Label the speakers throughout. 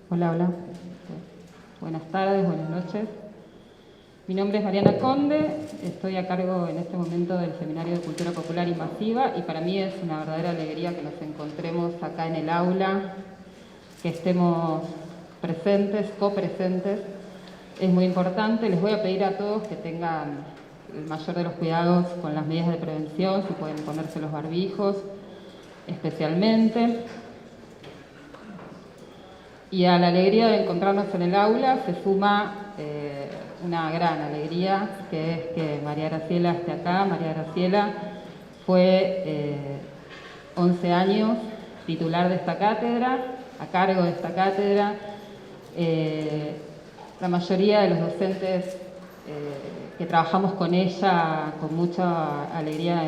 Speaker 1: Hola, hola. Buenas tardes, buenas noches. Mi nombre es Mariana Conde, estoy a cargo en este momento del Seminario de Cultura Popular y Masiva y para mí es una verdadera alegría que nos encontremos acá en el aula, que estemos presentes, copresentes. Es muy importante, les voy a pedir a todos que tengan el mayor de los cuidados con las medidas de prevención, si pueden ponerse los barbijos especialmente. Y a la alegría de encontrarnos en el aula se suma una gran alegría, que es que María Graciela esté acá. María Graciela fue 11 años titular de esta cátedra, a cargo de esta cátedra. La mayoría de los docentes que trabajamos con ella con mucha alegría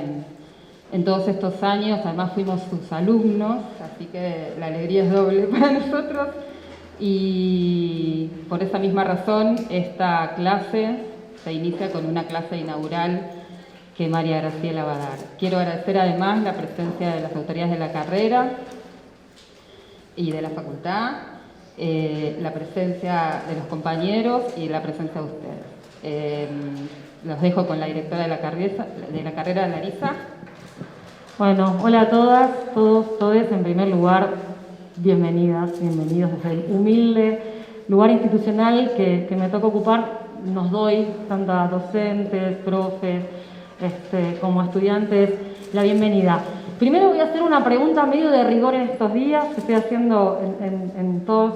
Speaker 1: en todos estos años, además fuimos sus alumnos, así que la alegría es doble para nosotros. Y por esa misma razón, esta clase se inicia con una clase inaugural que María Graciela va a dar. Quiero agradecer además la presencia de las autoridades de la carrera y de la facultad, la presencia de los compañeros y la presencia de ustedes. Los dejo con la directora de la carrera, Larisa.
Speaker 2: Bueno, hola a todas, todos, en primer lugar, bienvenidas, bienvenidos desde el humilde lugar institucional que me toca ocupar. Nos doy, tanto a docentes, profes, como estudiantes, la bienvenida. Primero voy a hacer una pregunta medio de rigor en estos días, que estoy haciendo en todos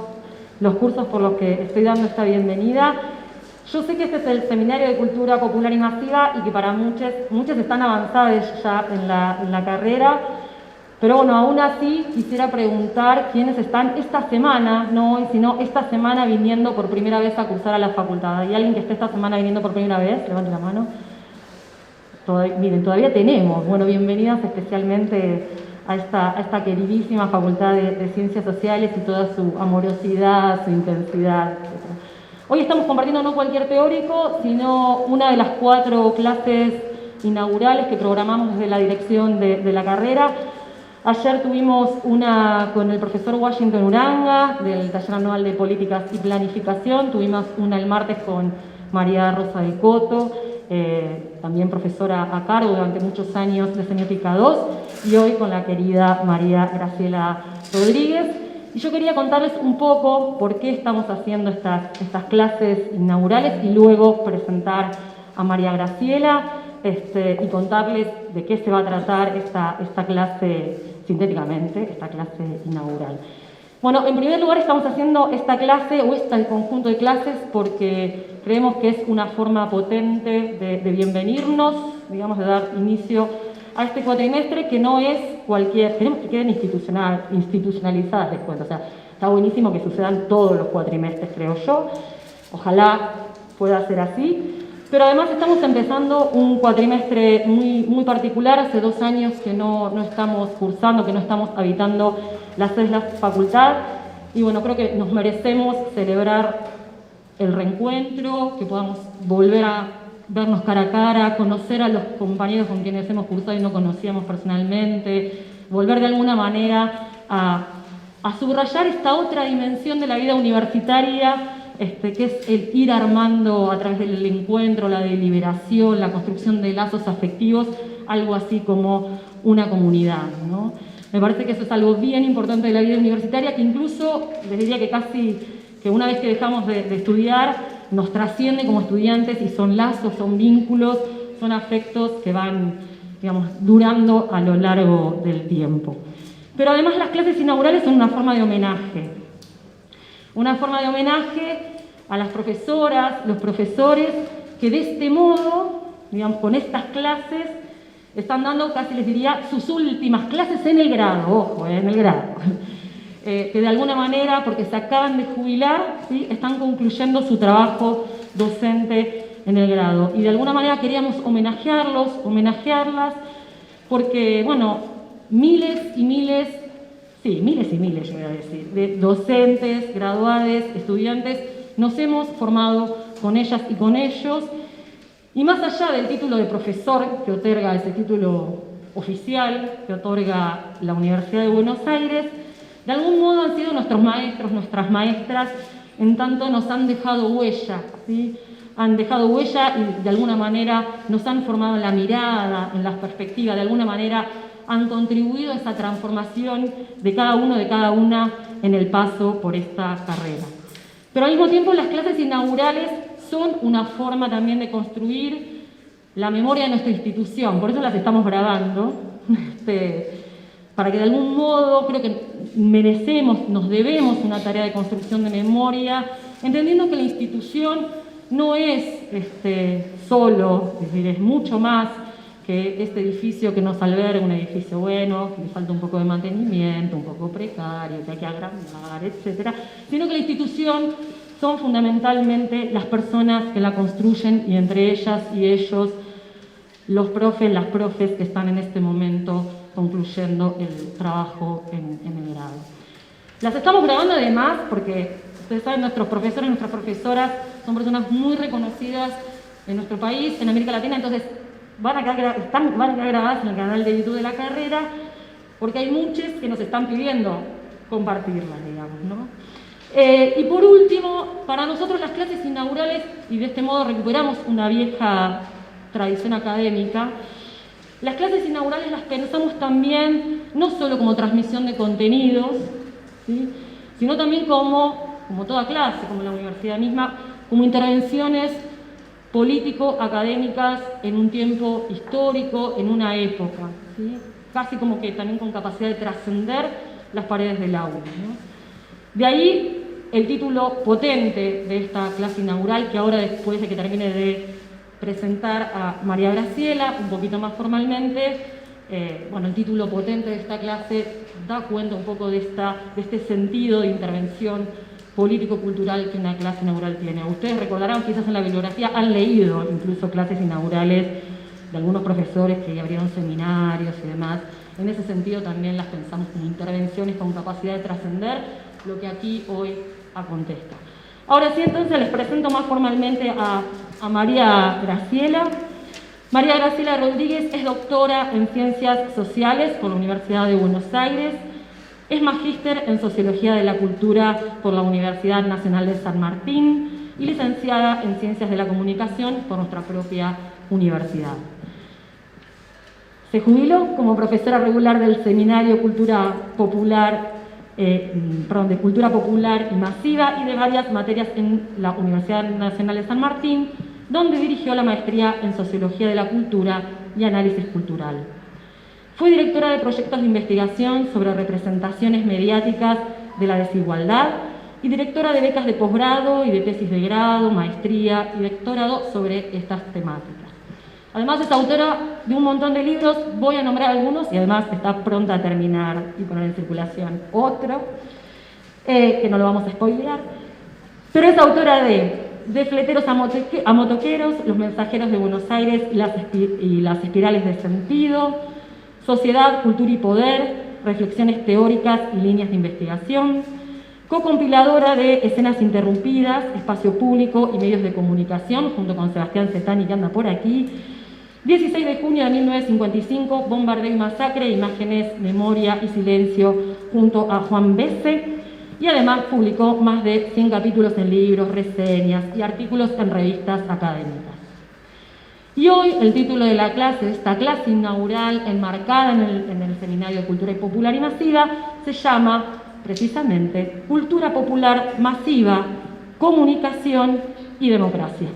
Speaker 2: los cursos por los que estoy dando esta bienvenida. Yo sé que este es el Seminario de Cultura Popular y Masiva y que para muchos están avanzadas ya en la carrera, pero bueno, aún así quisiera preguntar quiénes están esta semana, no hoy, sino esta semana viniendo por primera vez a cursar a la facultad. ¿Hay alguien que esté esta semana viniendo por primera vez? Levante la mano. Miren, todavía tenemos. Bueno, bienvenidas especialmente a esta queridísima Facultad de Ciencias Sociales y toda su amorosidad, su intensidad, etc. Hoy estamos compartiendo no cualquier teórico, sino una de las 4 clases inaugurales que programamos desde la dirección de la carrera. Ayer tuvimos una con el profesor Washington Uranga, del taller anual de políticas y planificación. Tuvimos una el martes con María Rosa de Coto, también profesora a cargo durante muchos años de Semiótica 2, y hoy con la querida María Graciela Rodríguez. Y yo quería contarles un poco por qué estamos haciendo estas clases inaugurales y luego presentar a María Graciela y contarles de qué se va a tratar esta clase sintéticamente, esta clase inaugural. Bueno, en primer lugar estamos haciendo esta clase o este conjunto de clases porque creemos que es una forma potente de bienvenirnos, digamos, de dar inicio a este cuatrimestre que no es cualquier, queremos que queden institucionalizadas, les cuento, o sea, está buenísimo que sucedan todos los cuatrimestres, creo yo, ojalá pueda ser así, pero además estamos empezando un cuatrimestre muy particular, hace 2 años que no estamos cursando, que no estamos habitando las sedes de la facultad, y bueno, creo que nos merecemos celebrar el reencuentro, que podamos volver a vernos cara a cara, conocer a los compañeros con quienes hemos cursado y no conocíamos personalmente, volver de alguna manera a subrayar esta otra dimensión de la vida universitaria, que es el ir armando a través del encuentro, la deliberación, la construcción de lazos afectivos, algo así como una comunidad, ¿no? Me parece que eso es algo bien importante de la vida universitaria, que incluso, les diría que casi que una vez que dejamos de estudiar, nos trasciende como estudiantes y son lazos, son vínculos, son afectos que van, digamos, durando a lo largo del tiempo. Pero además las clases inaugurales son una forma de homenaje. Una forma de homenaje a las profesoras, los profesores, que de este modo, digamos, con estas clases, están dando, casi les diría, sus últimas clases en el grado, ojo, en el grado. Que de alguna manera, porque se acaban de jubilar, ¿sí?, están concluyendo su trabajo docente en el grado. Y de alguna manera queríamos homenajearlos, homenajearlas, porque, bueno, miles y miles, yo voy a decir, de docentes, graduados, estudiantes, nos hemos formado con ellas y con ellos. Y más allá del título de profesor que otorga ese título oficial que otorga la Universidad de Buenos Aires, de algún modo han sido nuestros maestros, nuestras maestras, en tanto nos han dejado huella, ¿sí? Han dejado huella y de alguna manera nos han formado en la mirada, en las perspectivas, de alguna manera han contribuido a esa transformación de cada uno, de cada una en el paso por esta carrera. Pero al mismo tiempo las clases inaugurales son una forma también de construir la memoria de nuestra institución, por eso las estamos grabando, para que de algún modo creo que merecemos, nos debemos una tarea de construcción de memoria, entendiendo que la institución no es solo, es decir, es mucho más que este edificio que nos alberga, un edificio bueno, que le falta un poco de mantenimiento, un poco precario, que hay que agrandar, etc., sino que la institución son fundamentalmente las personas que la construyen y entre ellas y ellos los profes, las profes que están en este momento concluyendo el trabajo en el grado. Las estamos grabando además porque, ustedes saben, nuestros profesores, nuestras profesoras son personas muy reconocidas en nuestro país, en América Latina, entonces van a quedar grabadas en el canal de YouTube de la carrera porque hay muchos que nos están pidiendo compartirlas, digamos, ¿no? Y por último, para nosotros las clases inaugurales, y de este modo recuperamos una vieja tradición académica, las clases inaugurales las pensamos también no solo como transmisión de contenidos, ¿sí?, sino también como toda clase, como la universidad misma, como intervenciones político-académicas en un tiempo histórico, en una época, ¿sí?, casi como que también con capacidad de trascender las paredes del aula, ¿no? De ahí el título potente de esta clase inaugural, que ahora, después de que termine de presentar a María Graciela un poquito más formalmente, el título potente de esta clase da cuenta un poco de este sentido de intervención político-cultural que una clase inaugural tiene. Ustedes recordarán, quizás en la bibliografía han leído incluso clases inaugurales de algunos profesores que abrieron seminarios y demás. En ese sentido también las pensamos como intervenciones con capacidad de trascender lo que aquí hoy acontece. Ahora sí, entonces les presento más formalmente a María Graciela. María Graciela Rodríguez es doctora en Ciencias Sociales por la Universidad de Buenos Aires, es magíster en Sociología de la Cultura por la Universidad Nacional de San Martín y licenciada en Ciencias de la Comunicación por nuestra propia universidad. Se jubiló como profesora regular del Seminario de Cultura Popular y Masiva y de varias materias en la Universidad Nacional de San Martín, donde dirigió la maestría en Sociología de la Cultura y Análisis Cultural. Fue directora de proyectos de investigación sobre representaciones mediáticas de la desigualdad y directora de becas de posgrado y de tesis de grado, maestría y doctorado sobre estas temáticas. Además es autora de un montón de libros, voy a nombrar algunos y además está pronta a terminar y poner en circulación otro, que no lo vamos a spoilear, pero es autora de Fleteros a Motoqueros, Los Mensajeros de Buenos Aires y las Espirales de Sentido, Sociedad, Cultura y Poder, Reflexiones Teóricas y Líneas de Investigación, co-compiladora de Escenas Interrumpidas, Espacio Público y Medios de Comunicación, junto con Sebastián Cetani, que anda por aquí. 16 de junio de 1955, Bombardeo y Masacre, Imágenes, Memoria y Silencio, junto a Juan Besse, y además publicó más de 100 capítulos en libros, reseñas y artículos en revistas académicas. Y hoy el título de la clase, de esta clase inaugural enmarcada en el Seminario de Cultura Popular y Masiva, se llama precisamente Cultura Popular Masiva, Comunicación y Democracia.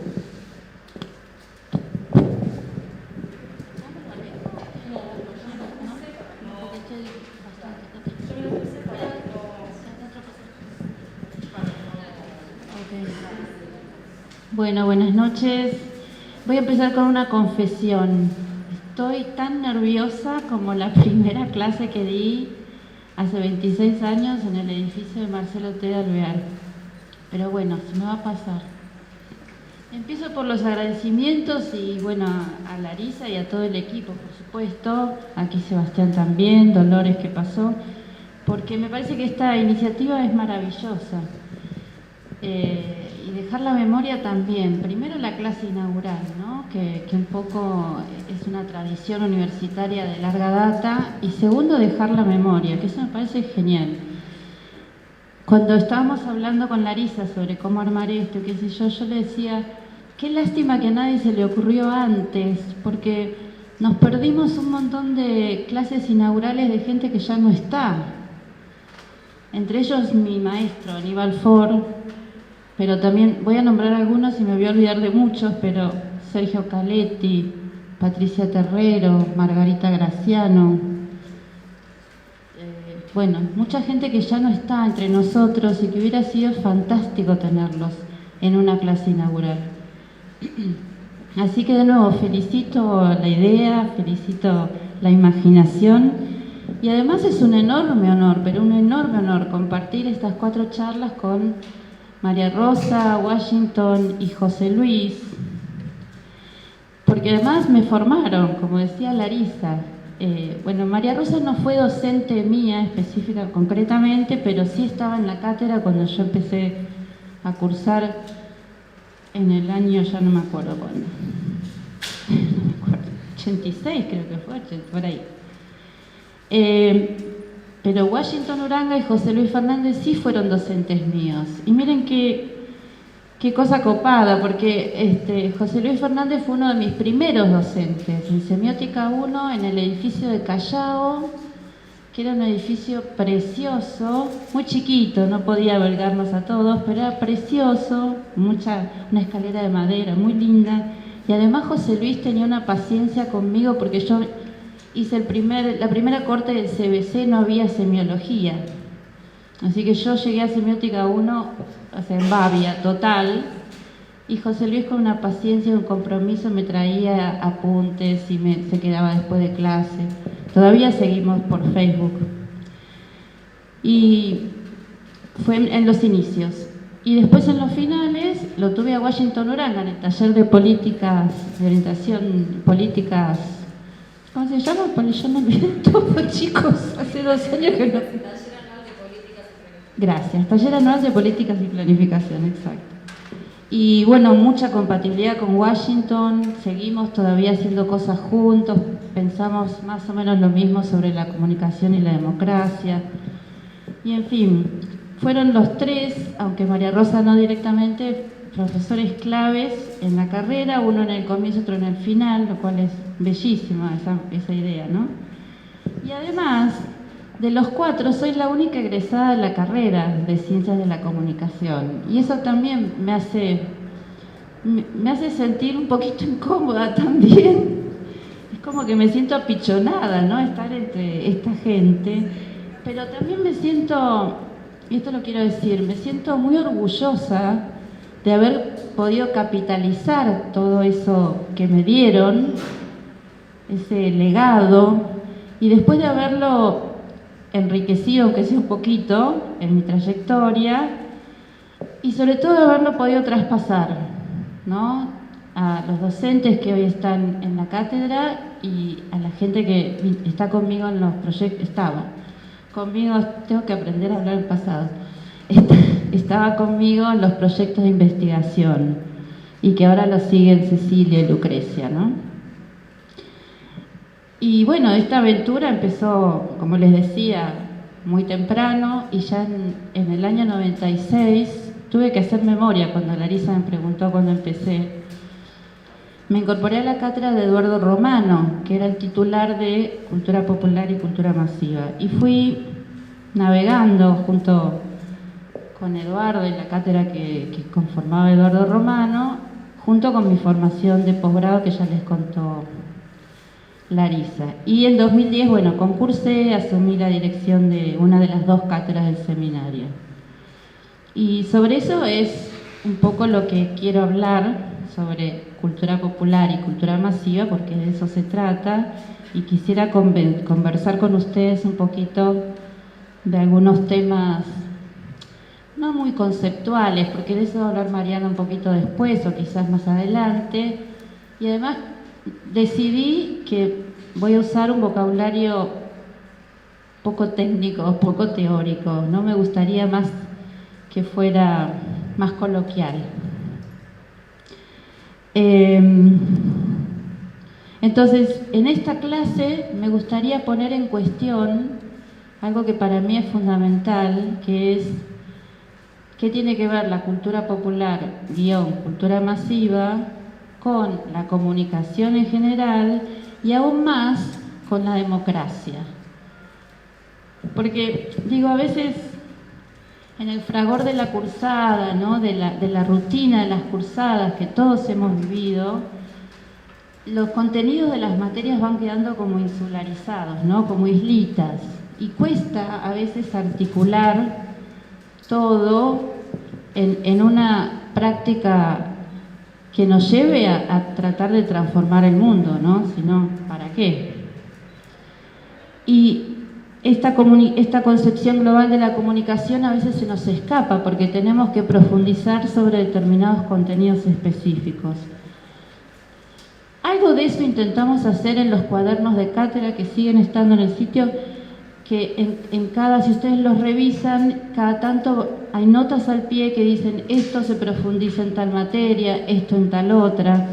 Speaker 3: Bueno, buenas noches. Voy a empezar con una confesión. Estoy tan nerviosa como la primera clase que di hace 26 años en el edificio de Marcelo T. de Alvear. Pero bueno, se me va a pasar. Empiezo por los agradecimientos y bueno, a Larisa y a todo el equipo, por supuesto. Aquí Sebastián también, Dolores que pasó, porque me parece que esta iniciativa es maravillosa. Y dejar la memoria también. Primero la clase inaugural, ¿no? Que un poco es es una tradición universitaria de larga data, y segundo, dejar la memoria, que eso me parece genial. Cuando estábamos hablando con Larisa sobre cómo armar esto, qué sé yo le decía, qué lástima que a nadie se le ocurrió antes, porque nos perdimos un montón de clases inaugurales de gente que ya no está. Entre ellos mi maestro, Aníbal Ford, pero también voy a nombrar algunos y me voy a olvidar de muchos, pero Sergio Caletti, Patricia Terrero, Margarita Graciano. Bueno, mucha gente que ya no está entre nosotros y que hubiera sido fantástico tenerlos en una clase inaugural. Así que de nuevo felicito la idea, felicito la imaginación y además es un enorme honor, pero un enorme honor compartir estas 4 charlas con María Rosa, Washington y José Luis, porque además me formaron, como decía Larisa. Bueno, María Rosa no fue docente mía específica concretamente, pero sí estaba en la cátedra cuando yo empecé a cursar en el año, ya no me acuerdo cuándo, no me acuerdo, 86 creo que fue, por ahí. Pero Washington Uranga y José Luis Fernández sí fueron docentes míos. Y miren qué cosa copada, porque José Luis Fernández fue uno de mis primeros docentes en Semiótica 1 en el edificio de Callao, que era un edificio precioso, muy chiquito, no podía albergarnos a todos, pero era precioso, una escalera de madera muy linda. Y además José Luis tenía una paciencia conmigo porque yo hice la primera corte del CBC, no había semiología. Así que yo llegué a Semiótica 1, o sea, en babia total, y José Luis con una paciencia y un compromiso me traía apuntes y se quedaba después de clase. Todavía seguimos por Facebook. Y fue en los inicios. Y después en los finales lo tuve a Washington Uranga en el taller de políticas, de orientación, políticas, ¿cómo se llama? Yo me olvidé todo, chicos, hace 2 años que no. Gracias, taller anual de políticas y planificación, exacto. Y bueno, mucha compatibilidad con Washington, seguimos todavía haciendo cosas juntos, pensamos más o menos lo mismo sobre la comunicación y la democracia. Y en fin, fueron los 3, aunque María Rosa no directamente, profesores claves en la carrera, uno en el comienzo, otro en el final, lo cual es bellísima esa idea, ¿no? Y además, de los 4, soy la única egresada de la carrera de Ciencias de la Comunicación. Y eso también me hace sentir un poquito incómoda también. Es como que me siento apichonada, ¿no? Estar entre esta gente. Pero también me siento, y esto lo quiero decir, me siento muy orgullosa de haber podido capitalizar todo eso que me dieron, ese legado, y después de haberlo enriquecido, aunque sea un poquito, en mi trayectoria, y sobre todo haberlo podido traspasar, ¿no? A los docentes que hoy están en la cátedra y a la gente que está conmigo en los proyectos, tengo que aprender a hablar en pasado, estaba conmigo en los proyectos de investigación y que ahora lo siguen Cecilia y Lucrecia, ¿no? Y bueno, esta aventura empezó, como les decía, muy temprano, y ya en el año 96 tuve que hacer memoria cuando Larisa me preguntó cuándo empecé. Me incorporé a la cátedra de Eduardo Romano, que era el titular de Cultura Popular y Cultura Masiva, y fui navegando junto con Eduardo y la cátedra que conformaba Eduardo Romano, junto con mi formación de posgrado que ya les contó Larisa. Y en 2010, bueno, concursé, asumí la dirección de una de las 2 cátedras del seminario. Y sobre eso es un poco lo que quiero hablar, sobre cultura popular y cultura masiva, porque de eso se trata, y quisiera conversar con ustedes un poquito de algunos temas no muy conceptuales, porque de eso va a hablar Mariana un poquito después o quizás más adelante, y además decidí que voy a usar un vocabulario poco técnico, poco teórico, no me gustaría más que fuera más coloquial. Entonces, en esta clase me gustaría poner en cuestión algo que para mí es fundamental, que es qué tiene que ver la cultura popular, cultura masiva, con la comunicación en general y aún más con la democracia. Porque, digo, a veces en el fragor de la cursada, ¿no? de la rutina de las cursadas que todos hemos vivido, los contenidos de las materias van quedando como insularizados, ¿no? Como islitas, y cuesta a veces articular todo en una práctica que nos lleve a tratar de transformar el mundo, ¿no? Si no, ¿para qué? Y esta concepción global de la comunicación a veces se nos escapa porque tenemos que profundizar sobre determinados contenidos específicos. Algo de eso intentamos hacer en los cuadernos de cátedra que siguen estando en el sitio, que si ustedes los revisan, cada tanto hay notas al pie que dicen esto se profundiza en tal materia, esto en tal otra,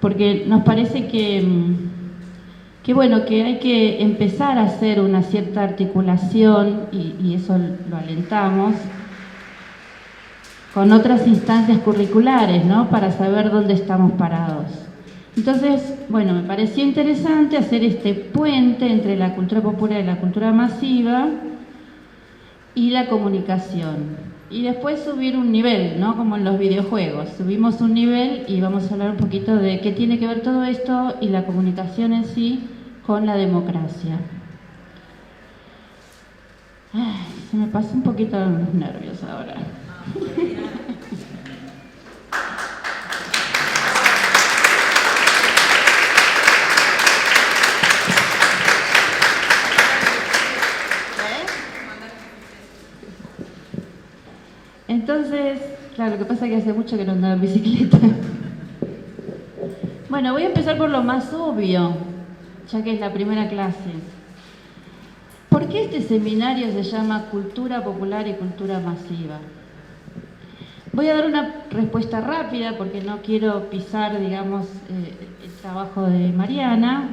Speaker 3: porque nos parece que hay que empezar a hacer una cierta articulación, y eso lo alentamos, con otras instancias curriculares, ¿no? Para saber dónde estamos parados. Entonces, bueno, me pareció interesante hacer este puente entre la cultura popular y la cultura masiva y la comunicación. Y después subir un nivel, ¿no? Como en los videojuegos. Subimos un nivel y vamos a hablar un poquito de qué tiene que ver todo esto y la comunicación en sí con la democracia. Ay, se me pasó un poquito los nervios ahora. Entonces, claro, lo que pasa es que hace mucho que no andaba en bicicleta. Bueno, voy a empezar por lo más obvio, ya que es la primera clase. ¿Por qué este seminario se llama Cultura Popular y Cultura Masiva? Voy a dar una respuesta rápida porque no quiero pisar, digamos, el trabajo de Mariana.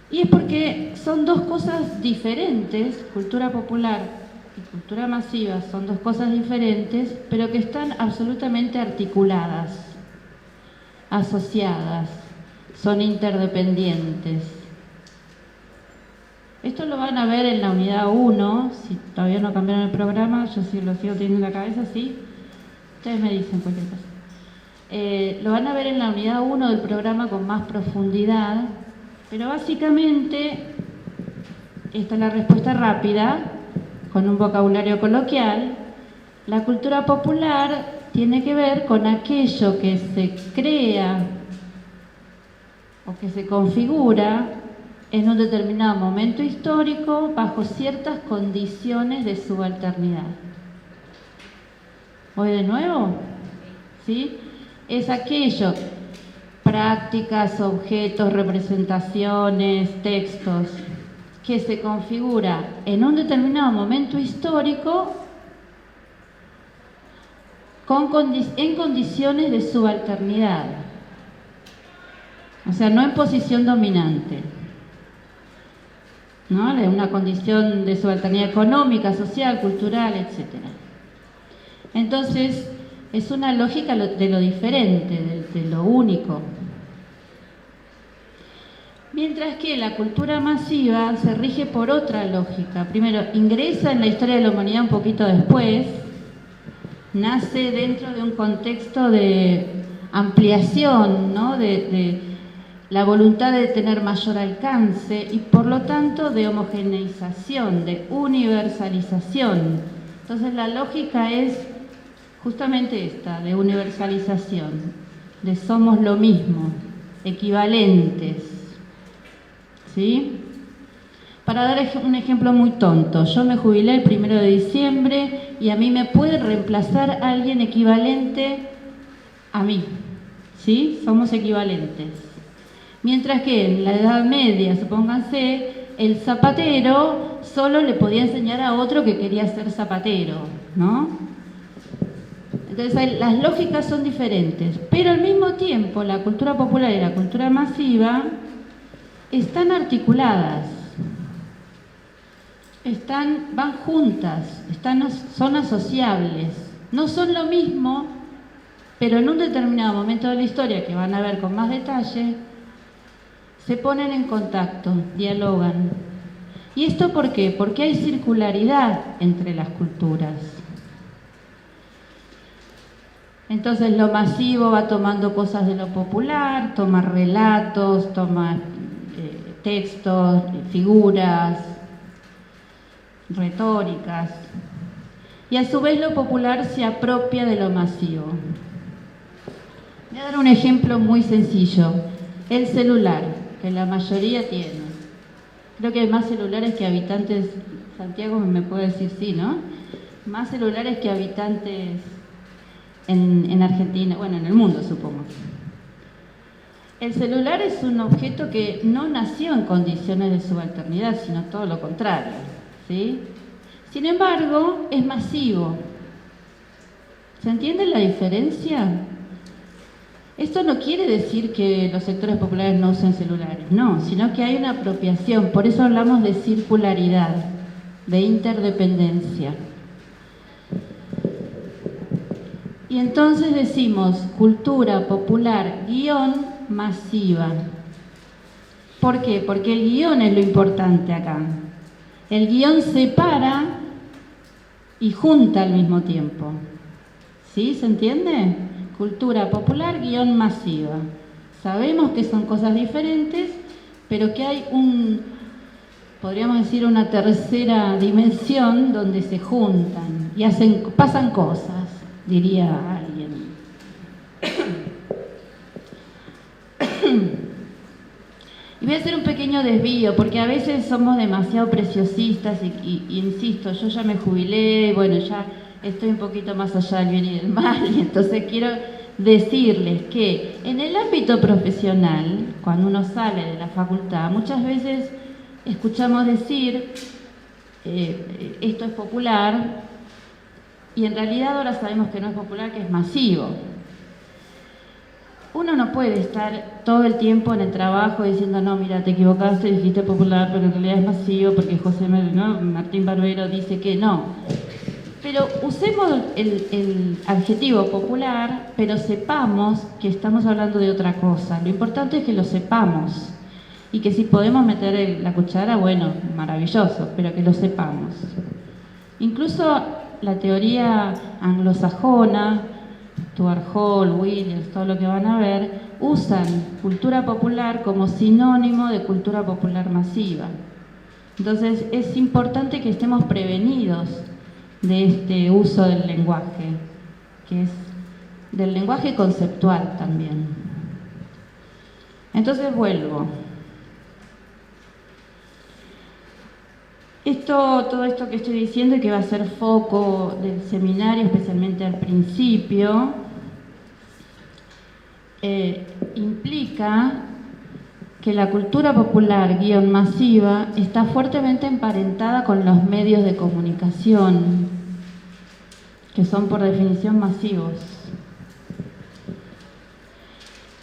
Speaker 3: Y es porque son dos cosas diferentes, cultura popular y cultura masiva son dos cosas diferentes, pero que están absolutamente articuladas, asociadas, son interdependientes. Esto lo van a ver en la unidad 1, si todavía no cambiaron el programa, yo sí lo sigo teniendo en la cabeza, sí. Ustedes me dicen cualquier cosa. Lo van a ver en la unidad 1 del programa con más profundidad, pero básicamente, esta es la respuesta rápida, con un vocabulario coloquial. La cultura popular tiene que ver con aquello que se crea o que se configura en un determinado momento histórico bajo ciertas condiciones de subalternidad. ¿Voy de nuevo? ¿Sí? Es aquello, prácticas, objetos, representaciones, textos, que se configura en un determinado momento histórico en condiciones de subalternidad. O sea, no en posición dominante, ¿no? De una condición de subalternidad económica, social, cultural, etc. Entonces, es una lógica de lo diferente, de lo único. Mientras que la cultura masiva se rige por otra lógica. Primero, ingresa en la historia de la humanidad un poquito después, nace dentro de un contexto de ampliación, ¿no? de la voluntad de tener mayor alcance y por lo tanto de homogeneización, de universalización. Entonces la lógica es justamente esta, de universalización, de somos lo mismo, equivalentes. ¿Sí? Para dar un ejemplo muy tonto, yo me jubilé el 1 de diciembre y a mí me puede reemplazar alguien equivalente a mí, ¿sí? Somos equivalentes. Mientras que en la Edad Media, supónganse, el zapatero solo le podía enseñar a otro que quería ser zapatero, ¿no? Entonces las lógicas son diferentes, pero al mismo tiempo la cultura popular y la cultura masiva están articuladas, van juntas, son asociables, no son lo mismo, pero en un determinado momento de la historia, que van a ver con más detalle, se ponen en contacto, dialogan. ¿Y esto por qué? Porque hay circularidad entre las culturas. Entonces lo masivo va tomando cosas de lo popular, toma relatos, toma textos, figuras, retóricas, y a su vez lo popular se apropia de lo masivo. Voy a dar un ejemplo muy sencillo, el celular, que la mayoría tiene. Creo que hay más celulares que habitantes, Santiago me puede decir sí, ¿no? Más celulares que habitantes en Argentina, bueno, en el mundo supongo. El celular es un objeto que no nació en condiciones de subalternidad, sino todo lo contrario, ¿sí? Sin embargo, es masivo. ¿Se entiende la diferencia? Esto no quiere decir que los sectores populares no usen celulares, no, sino que hay una apropiación, por eso hablamos de circularidad, de interdependencia. Y entonces decimos cultura popular guión masiva. ¿Por qué? Porque el guión es lo importante acá. El guión separa y junta al mismo tiempo. ¿Sí? ¿Se entiende? Cultura popular guión masiva. Sabemos que son cosas diferentes, pero que hay podríamos decir, una tercera dimensión donde se juntan y pasan cosas, diría alguien. Y voy a hacer un pequeño desvío, porque a veces somos demasiado preciosistas y insisto, yo ya me jubilé, bueno, ya estoy un poquito más allá del bien y del mal, y entonces quiero decirles que en el ámbito profesional, cuando uno sale de la facultad, muchas veces escuchamos decir, esto es popular, y en realidad ahora sabemos que no es popular, que es masivo. Uno no puede estar todo el tiempo en el trabajo diciendo, no, mira, te equivocaste, dijiste popular, pero en realidad es masivo, porque Martín Barbero dice que no. Pero usemos el adjetivo popular, pero sepamos que estamos hablando de otra cosa. Lo importante es que lo sepamos. Y que si podemos meter la cuchara, bueno, maravilloso, pero que lo sepamos. Incluso la teoría anglosajona, Stuart Hall, Williams, todo lo que van a ver, usan cultura popular como sinónimo de cultura popular masiva. Entonces es importante que estemos prevenidos de este uso del lenguaje, que es del lenguaje conceptual también. Entonces vuelvo. Todo esto que estoy diciendo y que va a ser foco del seminario, especialmente al principio, implica que la cultura popular guión masiva está fuertemente emparentada con los medios de comunicación, que son por definición masivos.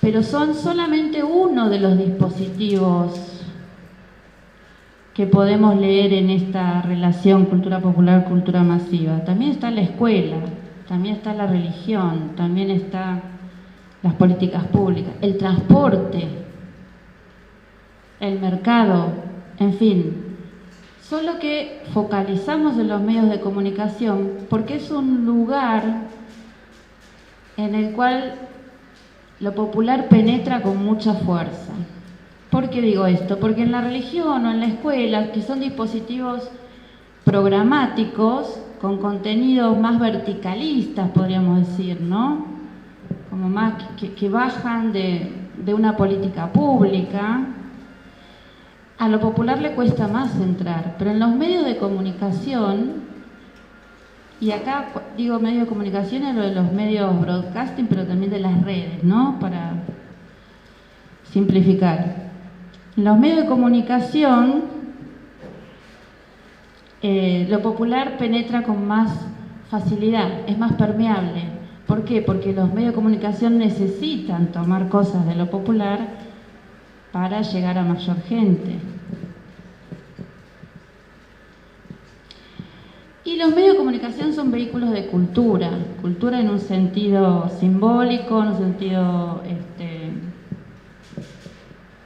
Speaker 3: Pero son solamente uno de los dispositivos que podemos leer en esta relación cultura popular, cultura masiva. También está la escuela, también está la religión, también está las políticas públicas, el transporte, el mercado, en fin. Solo que focalizamos en los medios de comunicación porque es un lugar en el cual lo popular penetra con mucha fuerza. ¿Por qué digo esto? Porque en la religión o en la escuela, que son dispositivos programáticos con contenidos más verticalistas, podríamos decir, ¿no? Como más que bajan de una política pública, a lo popular le cuesta más entrar. Pero en los medios de comunicación, y acá digo medios de comunicación es lo de los medios broadcasting, pero también de las redes, ¿no? Para simplificar. En los medios de comunicación, lo popular penetra con más facilidad, es más permeable, ¿Por qué? Porque los medios de comunicación necesitan tomar cosas de lo popular para llegar a mayor gente. Y los medios de comunicación son vehículos de cultura, cultura en un sentido simbólico, en un sentido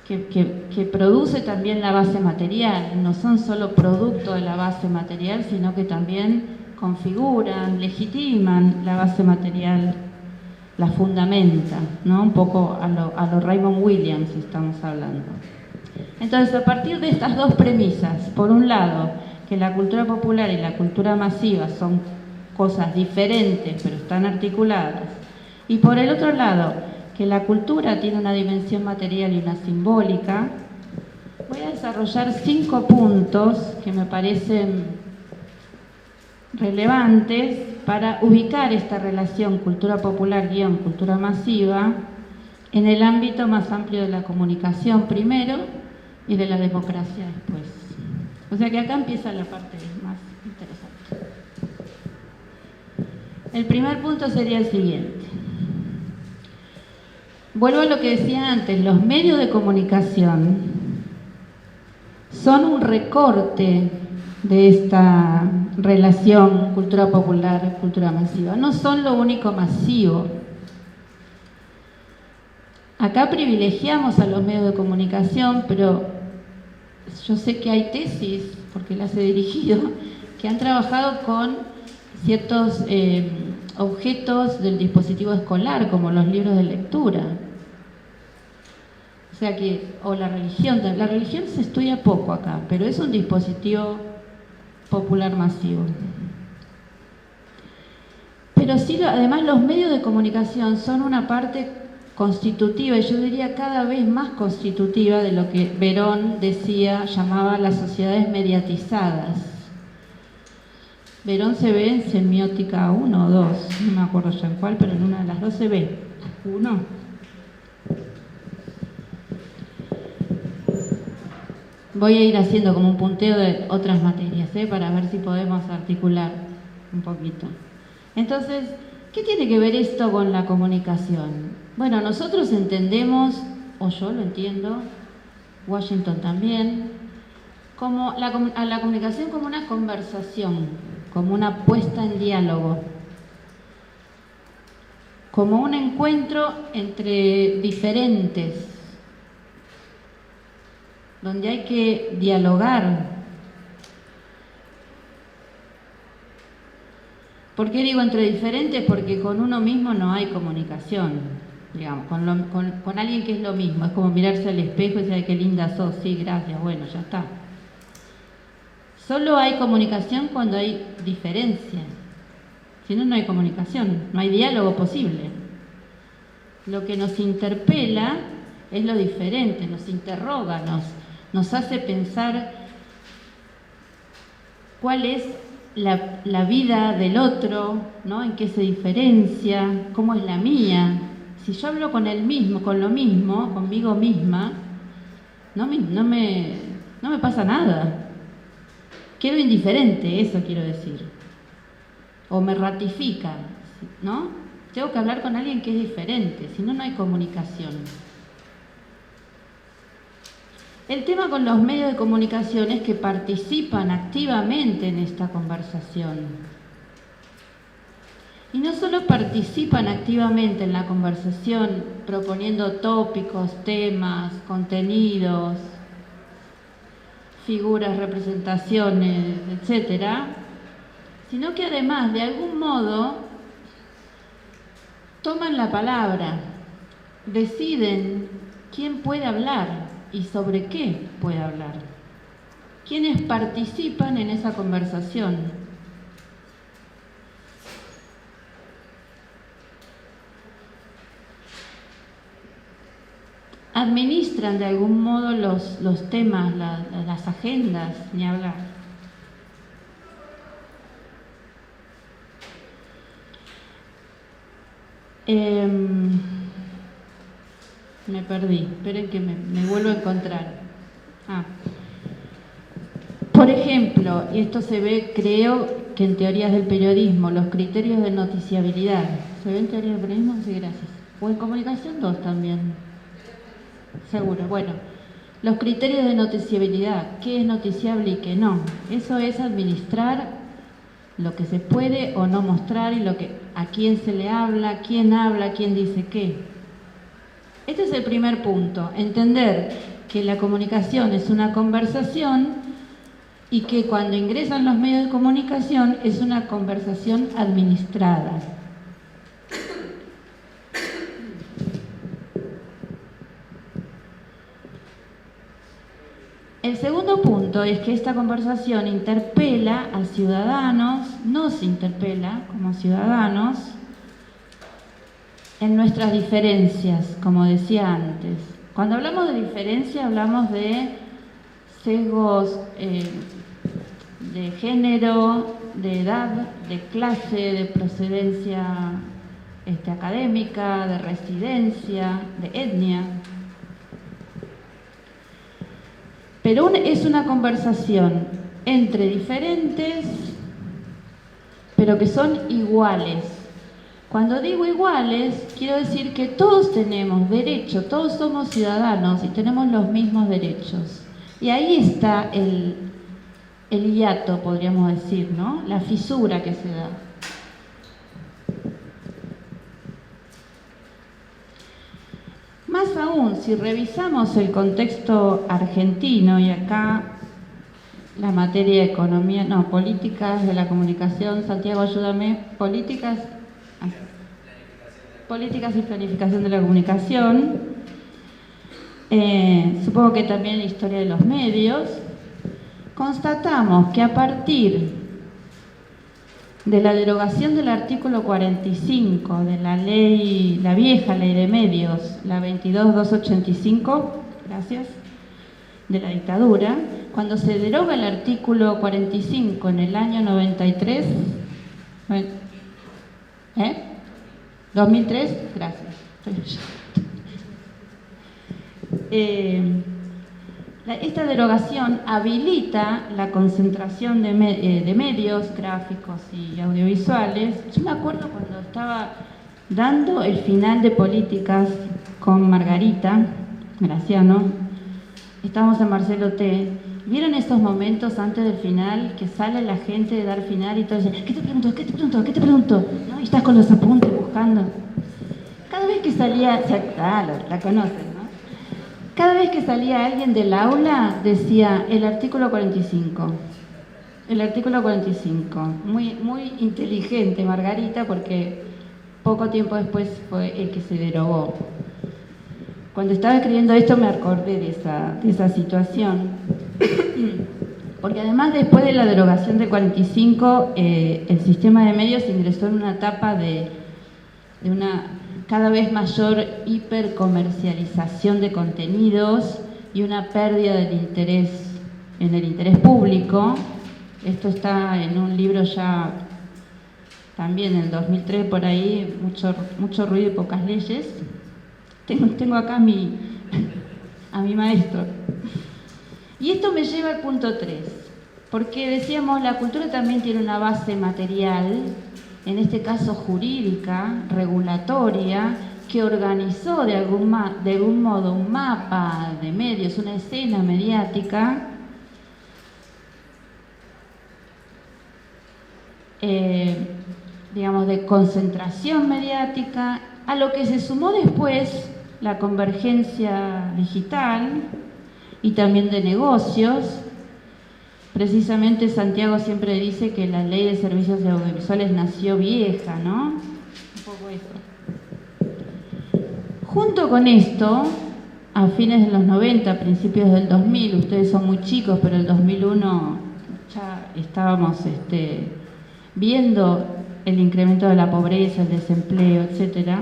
Speaker 3: que produce también la base material, no son solo producto de la base material, sino que también configuran, legitiman la base material, la fundamentan, ¿no? Un poco a lo Raymond Williams estamos hablando. Entonces, a partir de estas dos premisas, por un lado, que la cultura popular y la cultura masiva son cosas diferentes, pero están articuladas, y por el otro lado, que la cultura tiene una dimensión material y una simbólica, voy a desarrollar 5 puntos que me parecen relevantes para ubicar esta relación cultura popular-cultura masiva en el ámbito más amplio de la comunicación primero y de la democracia después. O sea que acá empieza la parte más interesante. El primer punto sería el siguiente. Vuelvo a lo que decía antes, los medios de comunicación son un recorte de esta relación cultura popular, cultura masiva. No son lo único masivo. Acá privilegiamos a los medios de comunicación, pero yo sé que hay tesis, porque las he dirigido, que han trabajado con ciertos objetos del dispositivo escolar, como los libros de lectura. O sea que, o la religión se estudia poco acá, pero es un dispositivo popular masivo. Pero sí, además los medios de comunicación son una parte constitutiva, y yo diría cada vez más constitutiva de lo que Verón decía, llamaba las sociedades mediatizadas. Verón se ve en Semiótica 1 o 2, no me acuerdo ya en cuál, pero en una de las dos se ve. 1. Voy a ir haciendo como un punteo de otras materias, para ver si podemos articular un poquito. Entonces, ¿qué tiene que ver esto con la comunicación? Bueno, nosotros entendemos, o yo lo entiendo, Washington también, como a la comunicación como una conversación, como una puesta en diálogo, como un encuentro entre diferentes, donde hay que dialogar. ¿Por qué digo entre diferentes? Porque con uno mismo no hay comunicación, digamos, con alguien que es lo mismo. Es como mirarse al espejo y decir, ay, qué linda sos, sí, gracias, bueno, ya está. Solo hay comunicación cuando hay diferencia. Si no, no hay comunicación, no hay diálogo posible. Lo que nos interpela es lo diferente, nos interroga, nos hace pensar cuál es la vida del otro, ¿no? En qué se diferencia, cómo es la mía. Si yo hablo con él mismo, con lo mismo, conmigo misma, no me pasa nada. Quedo indiferente, eso quiero decir. O me ratifica, ¿no? Tengo que hablar con alguien que es diferente, si no, no hay comunicación. El tema con los medios de comunicación es que participan activamente en esta conversación. Y no solo participan activamente en la conversación proponiendo tópicos, temas, contenidos, figuras, representaciones, etcétera, sino que además, de algún modo, toman la palabra, deciden quién puede hablar y sobre qué puede hablar. ¿Quiénes participan en esa conversación? Administran de algún modo los temas, las agendas, ni hablar. Me perdí, esperen que me vuelvo a encontrar. Por ejemplo, y esto se ve, creo que en teorías del periodismo, los criterios de noticiabilidad. Hace 20 años de periodismo, sí, gracias. O en comunicación 2 también. Seguro. Bueno, los criterios de noticiabilidad. ¿Qué es noticiable y qué no? Eso es administrar lo que se puede o no mostrar y a quién se le habla, quién dice qué. Este es el primer punto. Entender que la comunicación es una conversación y que cuando ingresan los medios de comunicación es una conversación administrada. El segundo punto es que esta conversación interpela a ciudadanos, nos interpela como ciudadanos en nuestras diferencias, como decía antes. Cuando hablamos de diferencia hablamos de sesgos de género, de edad, de clase, de procedencia académica, de residencia, de etnia. Pero es una conversación entre diferentes, pero que son iguales. Cuando digo iguales, quiero decir que todos tenemos derecho, todos somos ciudadanos y tenemos los mismos derechos. Y ahí está el hiato, podríamos decir, ¿no? La fisura que se da. Más aún, si revisamos el contexto argentino, y acá la materia de economía, no, políticas de la comunicación, Santiago, ayúdame, políticas y planificación de la comunicación, supongo que también la historia de los medios, constatamos que a partir de la derogación del artículo 45 de la vieja ley de medios, la 22.285, gracias, de la dictadura, cuando se deroga el artículo 45 en el año 93, 2003, gracias. Esta derogación habilita la concentración de medios gráficos y audiovisuales. Yo me acuerdo cuando estaba dando el final de políticas con Margarita Graciano, estábamos en Marcelo T. ¿Vieron esos momentos antes del final que sale la gente de dar final y todo dice, ¿qué te pregunto? ¿Qué te pregunto? ¿Qué te pregunto? ¿No? Y estás con los apuntes buscando. Cada vez que salía, la conocen, ¿no? Cada vez que salía alguien del aula decía el artículo 45. El artículo 45. Muy, muy inteligente Margarita porque poco tiempo después fue el que se derogó. Cuando estaba escribiendo esto me acordé de esa situación. Porque además después de la derogación del 45, el sistema de medios ingresó en una etapa de una cada vez mayor hipercomercialización de contenidos y una pérdida del interés en el interés público. Esto está en un libro ya también en el 2003 por ahí, mucho ruido y pocas leyes. Tengo acá a mi maestro. Y esto me lleva al punto 3, porque decíamos la cultura también tiene una base material, en este caso jurídica, regulatoria, que organizó de algún modo un mapa de medios, una escena mediática, digamos, de concentración mediática, a lo que se sumó después la convergencia digital y también de negocios. Precisamente Santiago siempre dice que la ley de servicios audiovisuales nació vieja, ¿no? Un poco eso. Junto con esto, a fines de los 90, principios del 2000, ustedes son muy chicos, pero el 2001 ya estábamos viendo el incremento de la pobreza, el desempleo, etcétera.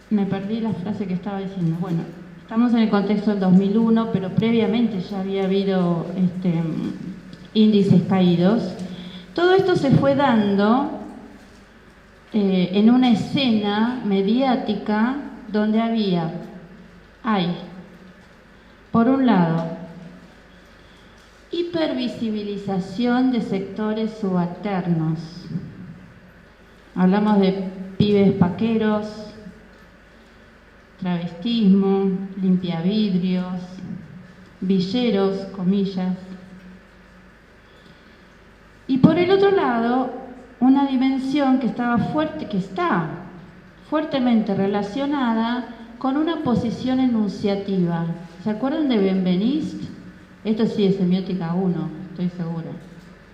Speaker 3: Me perdí la frase que estaba diciendo. Bueno, estamos en el contexto del 2001, pero previamente ya había habido índices caídos. Todo esto se fue dando en una escena mediática donde hay, por un lado, hipervisibilización de sectores subalternos. Hablamos de pibes paqueros, travestismo, limpiavidrios, villeros, comillas. Y por el otro lado, una dimensión que está fuertemente relacionada con una posición enunciativa. ¿Se acuerdan de Benveniste? Esto sí es semiótica 1, estoy segura.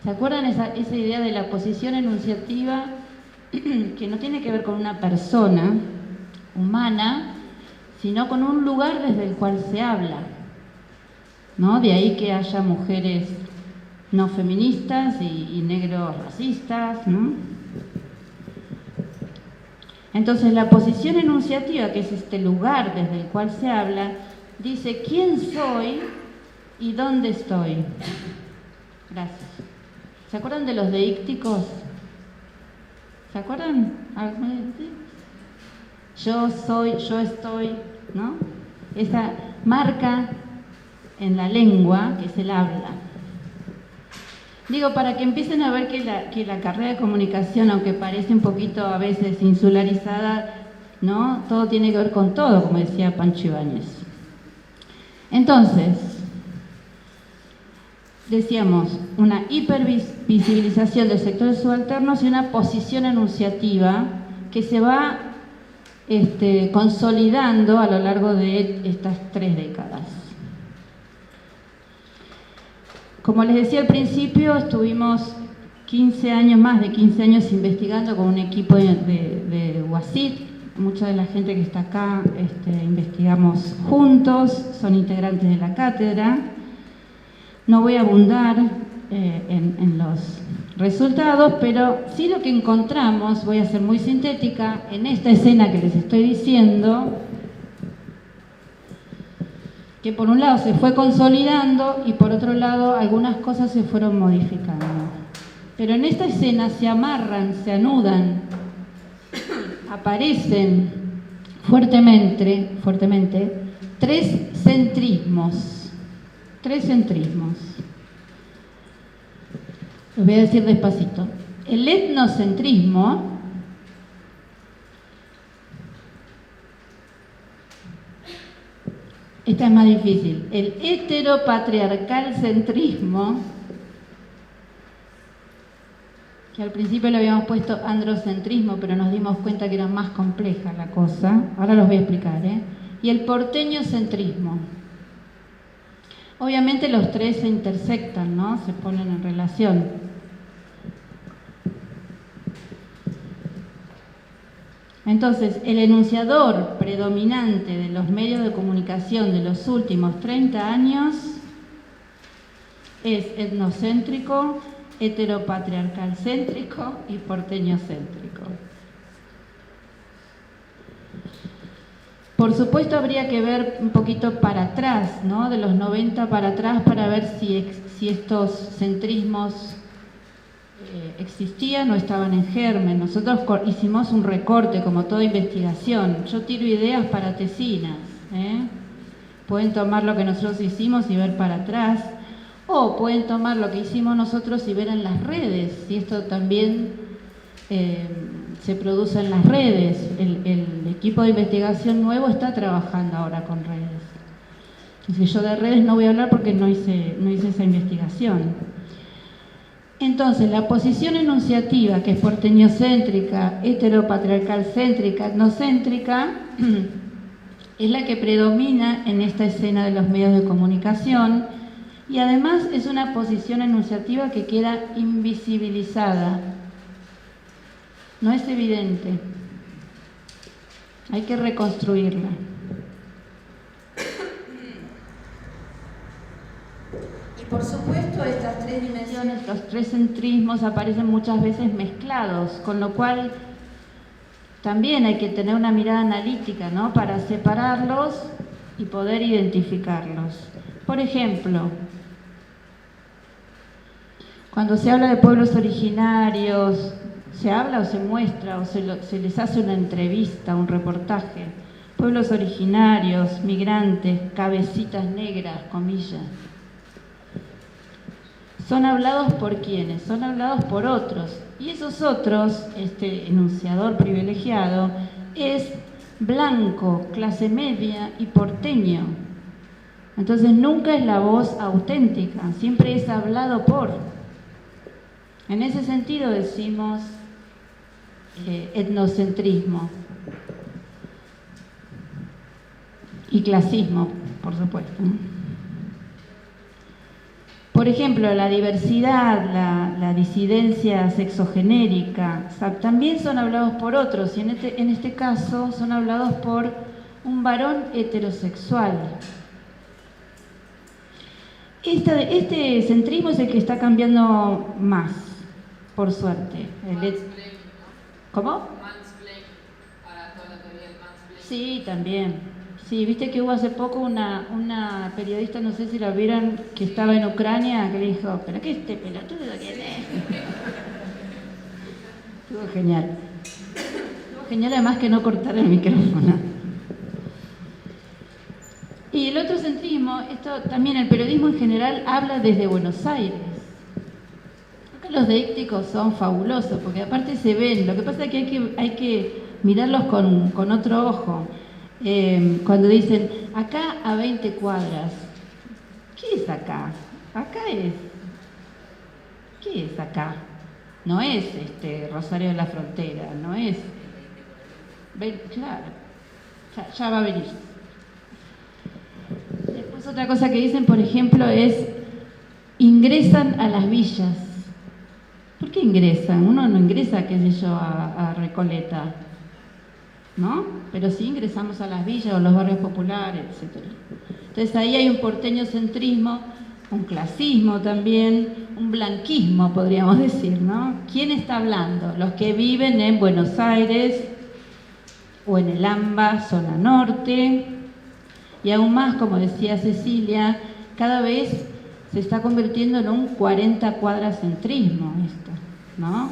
Speaker 3: ¿Se acuerdan esa idea de la posición enunciativa que no tiene que ver con una persona humana, sino con un lugar desde el cual se habla, ¿no? De ahí que haya mujeres no feministas y negros racistas, ¿no? Entonces la posición enunciativa, que es este lugar desde el cual se habla, dice quién soy y dónde estoy. Gracias. ¿Se acuerdan de los deícticos? ¿Se acuerdan? Yo soy, yo estoy, ¿no? Esa marca en la lengua que es el habla. Digo, para que empiecen a ver que la carrera de comunicación, aunque parece un poquito a veces insularizada, ¿no? Todo tiene que ver con todo, como decía Pancho Ibáñez. Entonces, decíamos, una hipervisibilización de sectores subalternos y una posición enunciativa que se va consolidando a lo largo de estas 3 décadas. Como les decía al principio, estuvimos más de 15 años investigando con un equipo de UASIT. Mucha de la gente que está acá investigamos juntos, son integrantes de la cátedra. No voy a abundar en los resultados, pero sí lo que encontramos, voy a ser muy sintética, en esta escena que les estoy diciendo, que por un lado se fue consolidando y por otro lado algunas cosas se fueron modificando. Pero en esta escena se amarran, se anudan, aparecen fuertemente 3 centrismos. 3 centrismos. Los voy a decir despacito. El etnocentrismo, esta es más difícil. El heteropatriarcalcentrismo, que al principio le habíamos puesto androcentrismo, pero nos dimos cuenta que era más compleja la cosa. Ahora los voy a explicar, ¿eh? Y el porteñocentrismo. Obviamente los 3 se intersectan, ¿no? Se ponen en relación. Entonces, el enunciador predominante de los medios de comunicación de los últimos 30 años es etnocéntrico, heteropatriarcalcéntrico y porteñocéntrico. Por supuesto, habría que ver un poquito para atrás, ¿no? De los 90 para atrás, para ver si estos centrismos existían o estaban en germen. Nosotros hicimos un recorte, como toda investigación. Yo tiro ideas para tesinas, ¿eh? Pueden tomar lo que nosotros hicimos y ver para atrás, o pueden tomar lo que hicimos nosotros y ver en las redes, si esto también se produce en las redes. El equipo de investigación nuevo está trabajando ahora con redes. Entonces, yo de redes no voy a hablar porque no hice esa investigación. Entonces, la posición enunciativa, que es porteñocéntrica, heteropatriarcalcéntrica, etnocéntrica, es la que predomina en esta escena de los medios de comunicación, y además es una posición enunciativa que queda invisibilizada. No es evidente. Hay que reconstruirla. Y por supuesto, estas 3 dimensiones, los 3 centrismos aparecen muchas veces mezclados, con lo cual también hay que tener una mirada analítica, ¿no? Para separarlos y poder identificarlos. Por ejemplo, cuando se habla de pueblos originarios, ¿se habla o se muestra o se les hace una entrevista, un reportaje? Pueblos originarios, migrantes, cabecitas negras, comillas. son hablados por quienes, son hablados por otros. Y esos otros, este enunciador privilegiado, es blanco, clase media y porteño. Entonces nunca es la voz auténtica, siempre es hablado por. En ese sentido decimos etnocentrismo y clasismo, por supuesto. Por ejemplo, la diversidad, la disidencia sexogenérica, también son hablados por otros, y en este caso son hablados por un varón heterosexual. Este centrismo es el que está cambiando más, por suerte. ¿Cómo? Sí, también. Sí, viste que hubo hace poco una periodista, no sé si la vieron, que estaba en Ucrania, que le dijo, ¿pero qué este pelotudo quién es? Estuvo genial. Estuvo genial además que no cortar el micrófono. Y el otro centrismo, esto también el periodismo en general habla desde Buenos Aires. Creo que los deícticos son fabulosos, porque aparte se ven, lo que pasa es que hay que mirarlos con otro ojo. Cuando dicen, acá a 20 cuadras, ¿qué es acá? ¿Qué es acá? No es Rosario de la Frontera, no es... Claro, ya va a venir. Después otra cosa que dicen, por ejemplo, es, ingresan a las villas. ¿Por qué ingresan? Uno no ingresa, qué sé yo, a Recoleta, ¿no? Pero sí ingresamos a las villas o los barrios populares, etc. Entonces ahí hay un porteño-centrismo, un clasismo también, un blanquismo, podríamos decir, ¿no? ¿Quién está hablando? Los que viven en Buenos Aires o en el AMBA, zona norte, y aún más, como decía Cecilia, cada vez se está convirtiendo en un 40 cuadras centrismo esto, ¿no?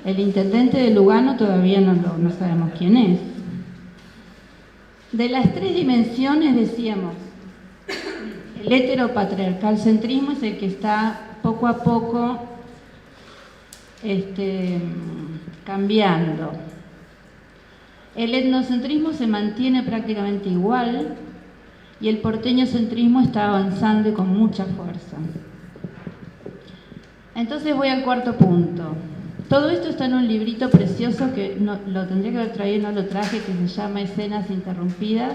Speaker 3: El intendente de Lugano todavía no sabemos quién es. De las tres dimensiones decíamos, el heteropatriarcal centrismo es el que está poco a poco cambiando. El etnocentrismo se mantiene prácticamente igual y el porteñocentrismo está avanzando y con mucha fuerza. Entonces voy al cuarto punto. Todo esto está en un librito precioso que lo tendría que haber traído y no lo traje, que se llama Escenas Interrumpidas,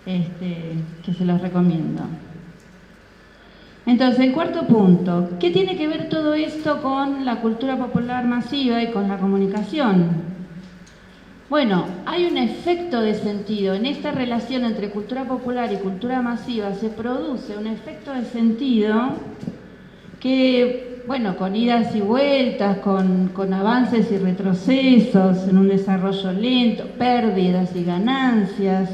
Speaker 3: que se los recomiendo. Entonces, el cuarto punto, ¿qué tiene que ver todo esto con la cultura popular masiva y con la comunicación? Bueno, hay un efecto de sentido. En esta relación entre cultura popular y cultura masiva se produce un efecto de sentido que, bueno, con idas y vueltas, con avances y retrocesos, en un desarrollo lento, pérdidas y ganancias,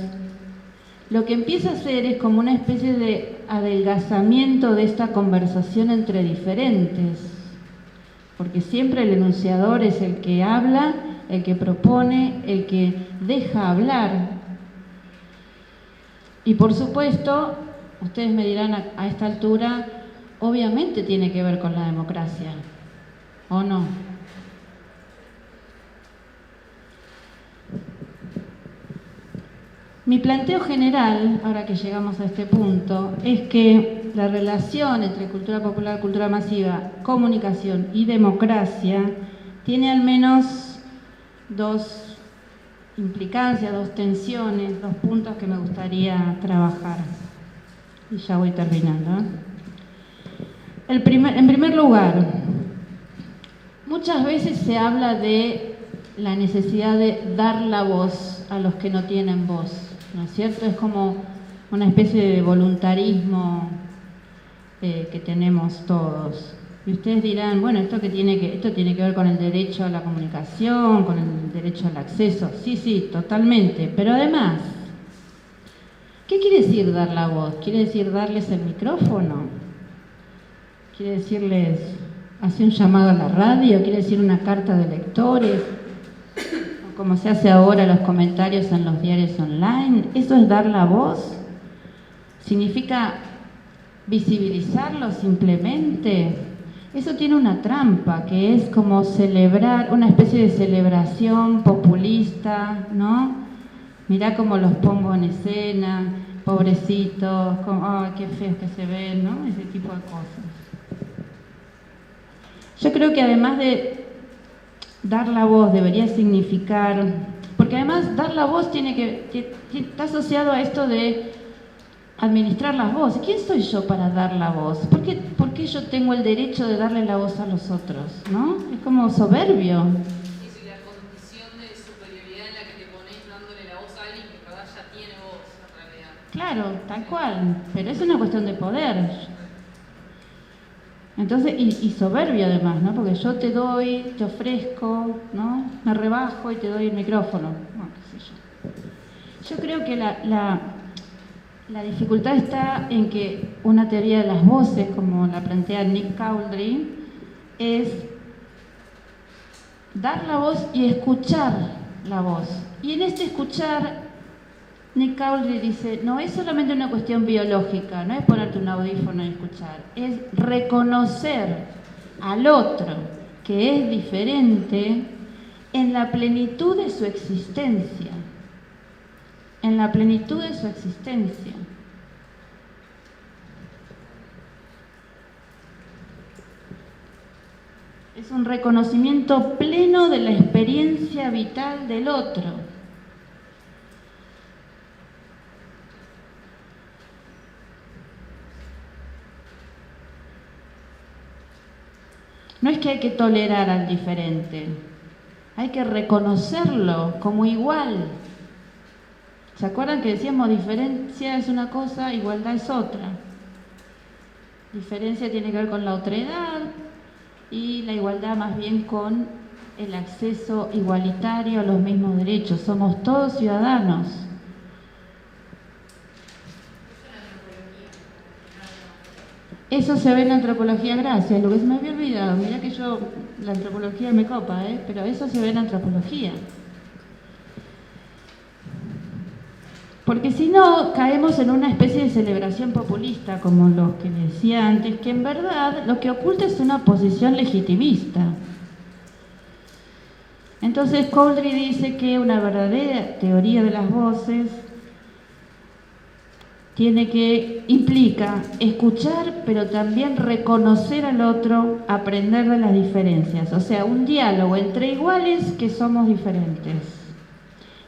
Speaker 3: lo que empieza a hacer es como una especie de adelgazamiento de esta conversación entre diferentes, porque siempre el enunciador es el que habla, el que propone, el que deja hablar. Y por supuesto, ustedes me dirán a esta altura, obviamente tiene que ver con la democracia, ¿o no? Mi planteo general, ahora que llegamos a este punto, es que la relación entre cultura popular, cultura masiva, comunicación y democracia tiene al menos dos implicancias, dos tensiones, dos puntos que me gustaría trabajar. Y ya voy terminando, ¿eh? En primer lugar, muchas veces se habla de la necesidad de dar la voz a los que no tienen voz, ¿no es cierto? Es como una especie de voluntarismo que tenemos todos. Y ustedes dirán, bueno, esto tiene que ver con el derecho a la comunicación, con el derecho al acceso. Sí, totalmente. Pero además, ¿qué quiere decir dar la voz? ¿Quiere decir darles el micrófono? ¿Quiere decirles, hacer un llamado a la radio? ¿Quiere decir una carta de lectores? O como se hace ahora los comentarios en los diarios online. ¿Eso es dar la voz? Significa visibilizarlo simplemente, eso tiene una trampa, que es como celebrar, una especie de celebración populista, ¿no? Mirá cómo los pongo en escena, pobrecitos, como, ay, qué feos que se ven, ¿no? Ese tipo de cosas. Yo creo que además de dar la voz debería significar, porque además dar la voz está asociado a esto de administrar las voces. ¿Quién soy yo para dar la voz? ¿Por qué yo tengo el derecho de darle la voz a los otros? ¿No? Es como soberbio.
Speaker 4: Y si la condición de superioridad en la que te pones dándole la voz a alguien que en verdad ya tiene voz, en realidad.
Speaker 3: Claro, tal cual, pero es una cuestión de poder. Entonces, y soberbio además, ¿no? Porque yo te doy, te ofrezco, ¿no? Me rebajo y te doy el micrófono. Bueno, qué sé yo. Yo creo que la dificultad está en que una teoría de las voces, como la plantea Nick Couldry, es dar la voz y escuchar la voz. Y en este escuchar, Nick Couldry dice, no es solamente una cuestión biológica, no es ponerte un audífono y escuchar, es reconocer al otro que es diferente en la plenitud de su existencia. En la plenitud de su existencia. Es un reconocimiento pleno de la experiencia vital del otro. No es que hay que tolerar al diferente, hay que reconocerlo como igual. ¿Se acuerdan que decíamos diferencia es una cosa, igualdad es otra? Diferencia tiene que ver con la otredad y la igualdad más bien con el acceso igualitario a los mismos derechos. Somos todos ciudadanos. Eso se ve en la antropología, gracias. Lo que se me había olvidado, mira que yo, la antropología me copa, pero eso se ve en la antropología. Porque si no, caemos en una especie de celebración populista, como lo que decía antes, que en verdad lo que oculta es una posición legitimista. Entonces Couldry dice que una verdadera teoría de las voces implica escuchar, pero también reconocer al otro, aprender de las diferencias. O sea, un diálogo entre iguales que somos diferentes.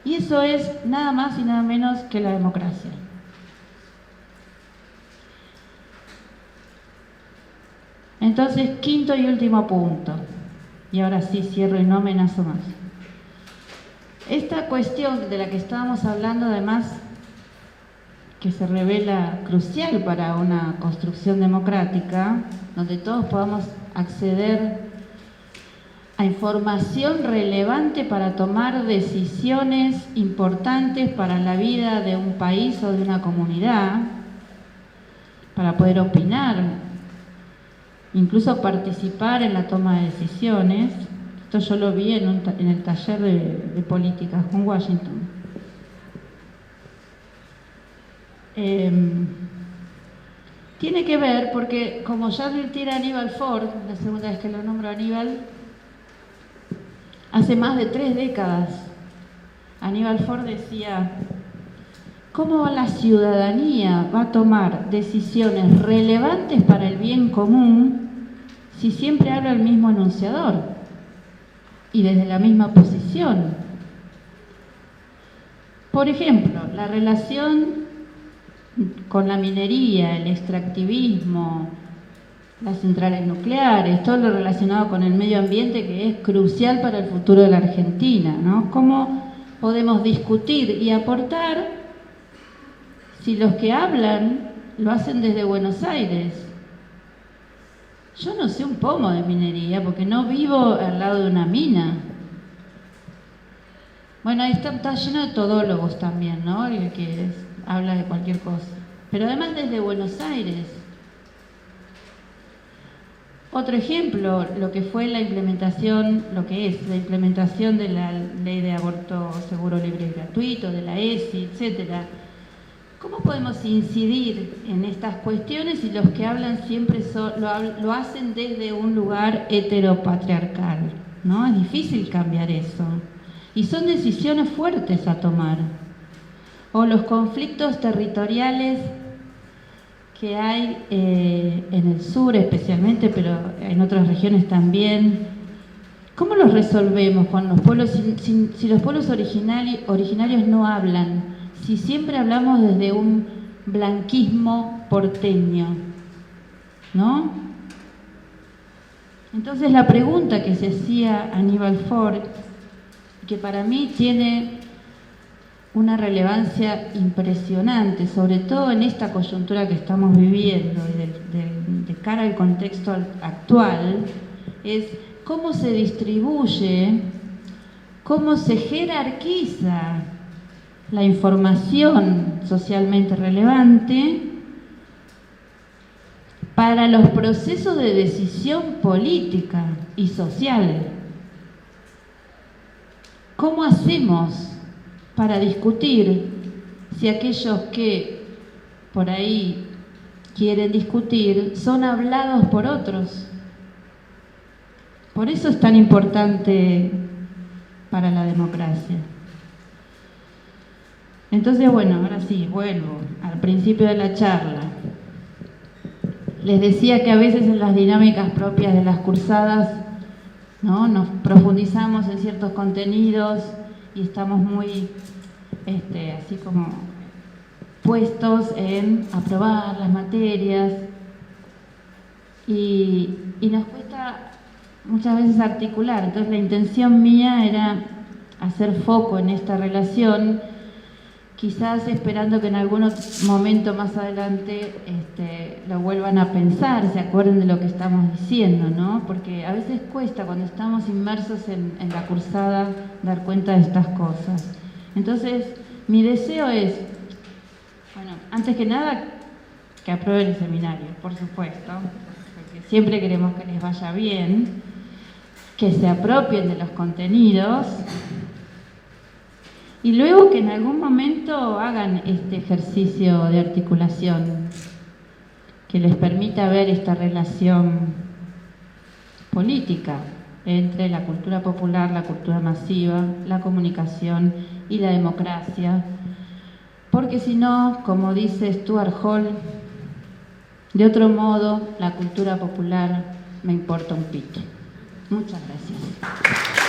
Speaker 3: Y eso es nada más y nada menos que la democracia. Entonces, quinto y último punto. Y ahora sí cierro y no amenazo más. Esta cuestión de la que estábamos hablando, además, que se revela crucial para una construcción democrática, donde todos podamos acceder a información relevante para tomar decisiones importantes para la vida de un país o de una comunidad, para poder opinar, incluso participar en la toma de decisiones. Esto yo lo vi en el taller de políticas con Washington. Tiene que ver porque, como ya advirtiera Aníbal Ford, la segunda vez que lo nombro Aníbal, hace más de 3 décadas, Aníbal Ford decía, ¿cómo la ciudadanía va a tomar decisiones relevantes para el bien común si siempre habla el mismo enunciador y desde la misma posición? Por ejemplo, la relación con la minería, el extractivismo, las centrales nucleares, todo lo relacionado con el medio ambiente que es crucial para el futuro de la Argentina, ¿no? ¿Cómo podemos discutir y aportar si los que hablan lo hacen desde Buenos Aires? Yo no sé un pomo de minería porque no vivo al lado de una mina. Bueno, ahí está lleno de todólogos también, ¿no? El que habla de cualquier cosa. Pero además desde Buenos Aires. Otro ejemplo, lo que es la implementación de la ley de aborto seguro, libre y gratuito, de la ESI, etcétera. ¿Cómo podemos incidir en estas cuestiones si los que hablan siempre lo hacen desde un lugar heteropatriarcal, ¿no? Es difícil cambiar eso. Y son decisiones fuertes a tomar. O los conflictos territoriales que hay en el sur especialmente, pero en otras regiones también. ¿Cómo los resolvemos con los pueblos si los pueblos originarios no hablan? Si siempre hablamos desde un blanquismo porteño, ¿no? Entonces la pregunta que se hacía Aníbal Ford, que para mí tiene una relevancia impresionante, sobre todo en esta coyuntura que estamos viviendo y de cara al contexto actual, es cómo se distribuye, cómo se jerarquiza la información socialmente relevante para los procesos de decisión política y social. ¿Cómo hacemos para discutir si aquellos que por ahí quieren discutir son hablados por otros? Por eso es tan importante para la democracia. Entonces, bueno, ahora sí, vuelvo al principio de la charla. Les decía que a veces en las dinámicas propias de las cursadas, ¿no?, nos profundizamos en ciertos contenidos y estamos muy, así como puestos en aprobar las materias y nos cuesta muchas veces articular. Entonces la intención mía era hacer foco en esta relación, quizás esperando que en algún momento más adelante lo vuelvan a pensar, se acuerden de lo que estamos diciendo, ¿no? Porque a veces cuesta cuando estamos inmersos en la cursada dar cuenta de estas cosas. Entonces, mi deseo es, bueno, antes que nada, que aprueben el seminario, por supuesto, porque siempre queremos que les vaya bien, que se apropien de los contenidos, y luego que en algún momento hagan este ejercicio de articulación que les permita ver esta relación política entre la cultura popular, la cultura masiva, la comunicación y la democracia. Porque si no, como dice Stuart Hall, de otro modo, la cultura popular me importa un pito. Muchas gracias.